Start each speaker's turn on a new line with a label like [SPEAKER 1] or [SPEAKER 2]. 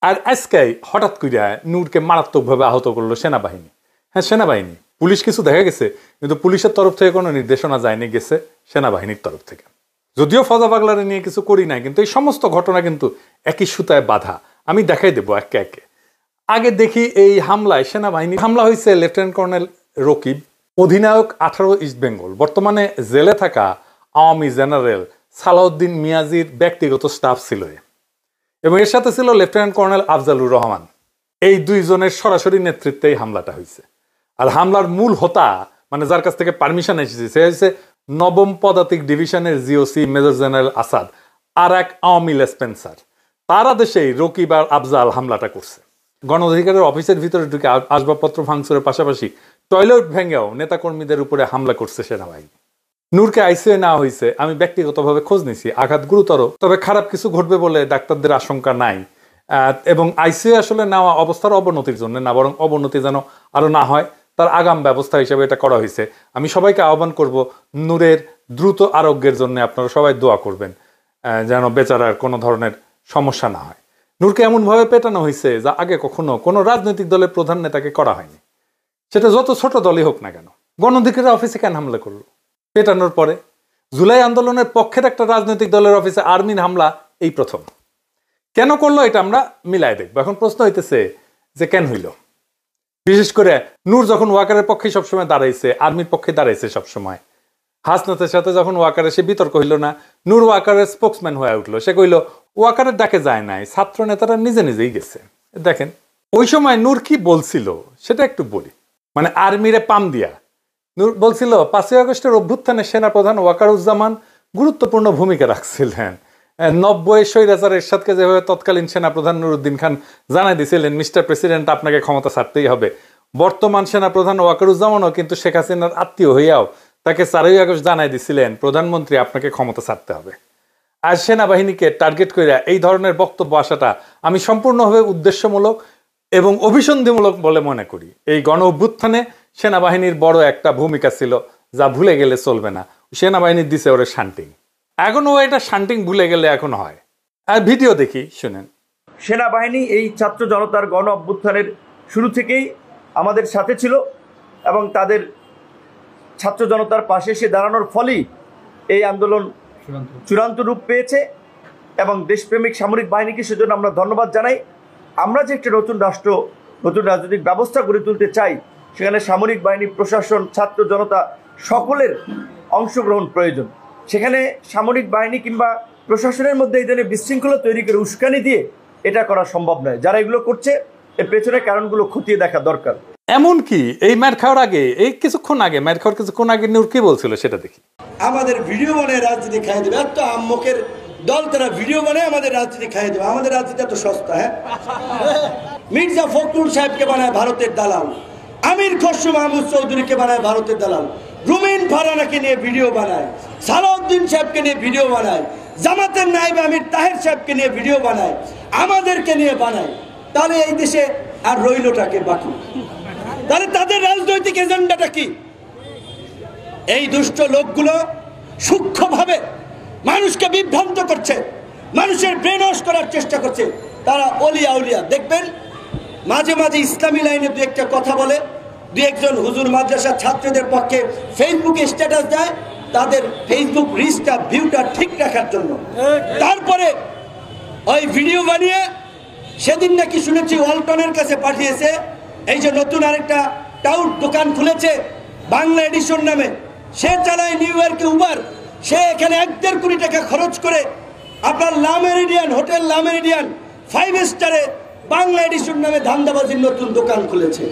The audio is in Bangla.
[SPEAKER 1] আর আজকে হঠাৎ করে নূরকে মারাত্মকভাবে আহত করলো সেনাবাহিনী। হ্যাঁ, সেনাবাহিনী, পুলিশ কিছু দেখা গেছে, কিন্তু পুলিশের তরফ থেকে কোনো নির্দেশনা যায়নি, গেছে সেনাবাহিনীর তরফ থেকে। যদিও ফজা পাগলারে নিয়ে কিছু করি নাই, কিন্তু এই সমস্ত ঘটনা কিন্তু একই সুতায় বাঁধা। আমি দেখাই দেবো একে একে। আগে দেখি এই হামলায়, সেনাবাহিনী হামলা হয়েছে লেফটেন্যান্ট কর্নেল রকিব, অধিনায়ক 18 ইস্ট বেঙ্গল, বর্তমানে জেলে থাকা আওয়ামী জেনারেল সালাউদ্দিন মিয়াজির ব্যক্তিগত স্টাফ ছিল, এবং এর সাথে ছিল লেফটেন্যান্ট কর্নেল আফজালুর রহমান। এই দুইজনের সরাসরি নেতৃত্বে এই হামলাটা হয়েছে। আর হামলার মূল হোতা, মানে যার কাছ থেকে পারমিশন এসেছে, সে হচ্ছে 9ম পদাতিক ডিভিশনের জিওসি মেজর জেনারেল আসাদ আর এক আওয়ামী লেসপেন্সার। তার আদেশেই রকিব আর আফজাল হামলাটা করছে। গণ অধিকারের অফিসের ভিতরে ঢুকে আসবাবপত্র ভাঙচুরের পাশাপাশি টয়লেট ভেঙেও নেতাকর্মীদের উপরে হামলা করছে সেনাবাহিনী। নূরকে আইসিইউ নেওয়া হয়েছে। আমি ব্যক্তিগতভাবে খোঁজ নিছি, আঘাত গুরুতর, তবে খারাপ কিছু ঘটবে বলে ডাক্তারদের আশঙ্কা নাই। এবং আইসিইউ আসলে নেওয়া অবস্থার অবনতির জন্য না, বরং অবনতি যেন আরো না হয় তার আগাম ব্যবস্থা হিসেবে এটা করা হয়েছে। আমি সবাইকে আহ্বান করব, নূরের দ্রুত আরোগ্যের জন্য আপনারা সবাই দোয়া করবেন, যেন বেচারার কোনো ধরনের সমস্যা না হয়। নূরকে এমনভাবে পেটানো হয়েছে যা আগে কখনো কোনো রাজনৈতিক দলের প্রধান নেতাকে করা হয়নি, সেটা যত ছোট দলই হোক না কেন। গণ অধিকারের অফিসে কেন হামলা করলো? পেটানোর পরে জুলাই আন্দোলনের পক্ষের একটা রাজনৈতিক দলের অফিসে আর্মির হামলা এই প্রথম। কেন করলো এটা আমরা মিলাই দেখবো। এখন প্রশ্ন হইতেছে যে কেন হইল। বিশেষ করে নূর যখন ওয়াকারের পক্ষে সবসময় দাঁড়াইছে, আর্মির পক্ষে দাঁড়াইছে সবসময়, হাসনাতের সাথে যখন ওয়াকারে সে বিতর্ক হইল না, নূর ওয়াকারের স্পোক্সম্যান হয়ে উঠলো। সে কইল ওয়াকারের ডাকে যায় নাই, ছাত্র নেতারা নিজে নিজেই গেছে। দেখেন ওই সময় নূর কি বলছিল সেটা একটু বলি। মানে আর্মিরে পাম দিয়া নূর বলছিল 5ই আগস্টের অভ্যুত্থানে সেনাপ্রধান ওয়াকারুজ্জামান গুরুত্বপূর্ণ ভূমিকা রাখছিলেন। 90 স্বৈরাচার এরশাদকে যেভাবে তৎকালীন সেনাপ্রধান নুরুদ্দিন খান জানাই দিয়েছিলেন, মিস্টার প্রেসিডেন্ট আপনাকে ক্ষমতা ছাড়তেই হবে, বর্তমান সেনাপ্রধান ওয়াকারুজ্জামানও কিন্তু শেখ হাসিনার আত্মীয় হইয়াও তাকে 4ই আগস্ট জানাই দিয়েছিলেন প্রধানমন্ত্রী আপনাকে ক্ষমতা ছাড়তে হবে। আর সেনাবাহিনীকে টার্গেট করে এই ধরনের বক্তব্য আসাটা আমি সম্পূর্ণভাবে উদ্দেশ্যমূলক এবং অভিসন্ধিমূলক বলে মনে করি। এই গণ অভ্যুত্থানে সেনাবাহিনীর বড় একটা ভূমিকা ছিল, যা ভুলে গেলে চলবে না। সেনাবাহিনীর দিছে ওরে শান্টিং, এখনো এটা শান্টিং ভুলে গেলে এখন হয়। আর ভিডিও দেখি, শুনেন।
[SPEAKER 2] সেনাবাহিনী এই ছাত্র জনতার গণ অভ্যুত্থানের শুরু থেকেই আমাদের সাথে ছিল এবং তাদের ছাত্র জনতার পাশে এসে দাঁড়ানোর ফলেই এই আন্দোলন চূড়ান্ত রূপ পেয়েছে এবং দেশপ্রেমিক সামরিক বাহিনীকে সেজন্য আমরা ধন্যবাদ জানাই। আমরা যে একটা নতুন রাষ্ট্র, নতুন রাজনৈতিক ব্যবস্থা গড়ে তুলতে চাই, সেখানে সামরিক বাহিনী, প্রশাসন, ছাত্র জনতা সকলের অংশগ্রহণ প্রয়োজন। সেখানে সামরিক বাহিনী কিংবা প্রশাসনের মধ্যে এই ধরনের বিশৃঙ্খলা তৈরি করে উস্কানি দিয়ে এটা করা সম্ভব নয়। যারা এগুলো করছে এর পেছনে কারণগুলো খতিয়ে দেখা দরকার।
[SPEAKER 1] এমনকি এই মার খাওয়ার আগে, এই কিছুক্ষণ আগে, মার খাওয়ার কিছুক্ষণ আগে নূর কি বলছিল সেটা দেখি।
[SPEAKER 3] আমাদের ভিডিও বানায় রাজনীতি খাইয়ে দেবে, এত আম্মকের দল, তারা ভিডিও বানায় আমাদের রাজনীতি খাইয়ে দেবে। আমাদের রাজনীতি এত সস্তা? হ্যাঁ, মির্জা ফখরুল সাহেবকে বানায় ভারতের দালাল, আমির খসরু মাহমুদ চৌধুরীকে বানায় ভারতের দালাল, রুমিন ফারানাকে নিয়ে ভিডিও বানায়, সালাউদ্দিন সাহেবকে নিয়ে ভিডিও বানায়, জামাতের নায়েব আমির তাহের সাহেবকে নিয়ে ভিডিও বানায়, আমাদেরকে নিয়ে বানায়। তাহলে এই দেশে আর রইলটাকে বাকি? তাহলে তাদের রাজনৈতিক এজেন্ডাটা কি? এই দুষ্ট লোকগুলো সূক্ষ্মভাবে মানুষকে বিভ্রান্ত করছে, মানুষের ব্রেন ওয়াশ করার চেষ্টা করছে। তারা অলিয়া উলিয়া দেখবেন মাঝে মাঝে ইসলামী লাইনে দু একটা কথা বলে, দু একজন হুজুর মাদ্রাসার ছাত্রদের পক্ষে ফেসবুকে স্ট্যাটাস দেয় তাদের ফেসবুক রিচটা, ভিউটা ঠিক রাখার জন্য। তারপরে ওই ভিডিও বানিয়ে সেদিন নাকি শুনেছি ওয়ালটনের কাছে পাঠিয়েছে। এই যে নতুন আরেকটা টাউট দোকান খুলেছে বাংলা এডিশন নামে, সে চালায় নিউ ইয়র্কে উবার, সে এখানে 1-1.5 কোটি টাকা খরচ করে আপনার লা মেরিডিয়ান হোটেল, লা মেরিডিয়ান 5 স্টারে বাংলা এডিশন নামে ধান্দাবাজির নতুন দোকান খুলেছে।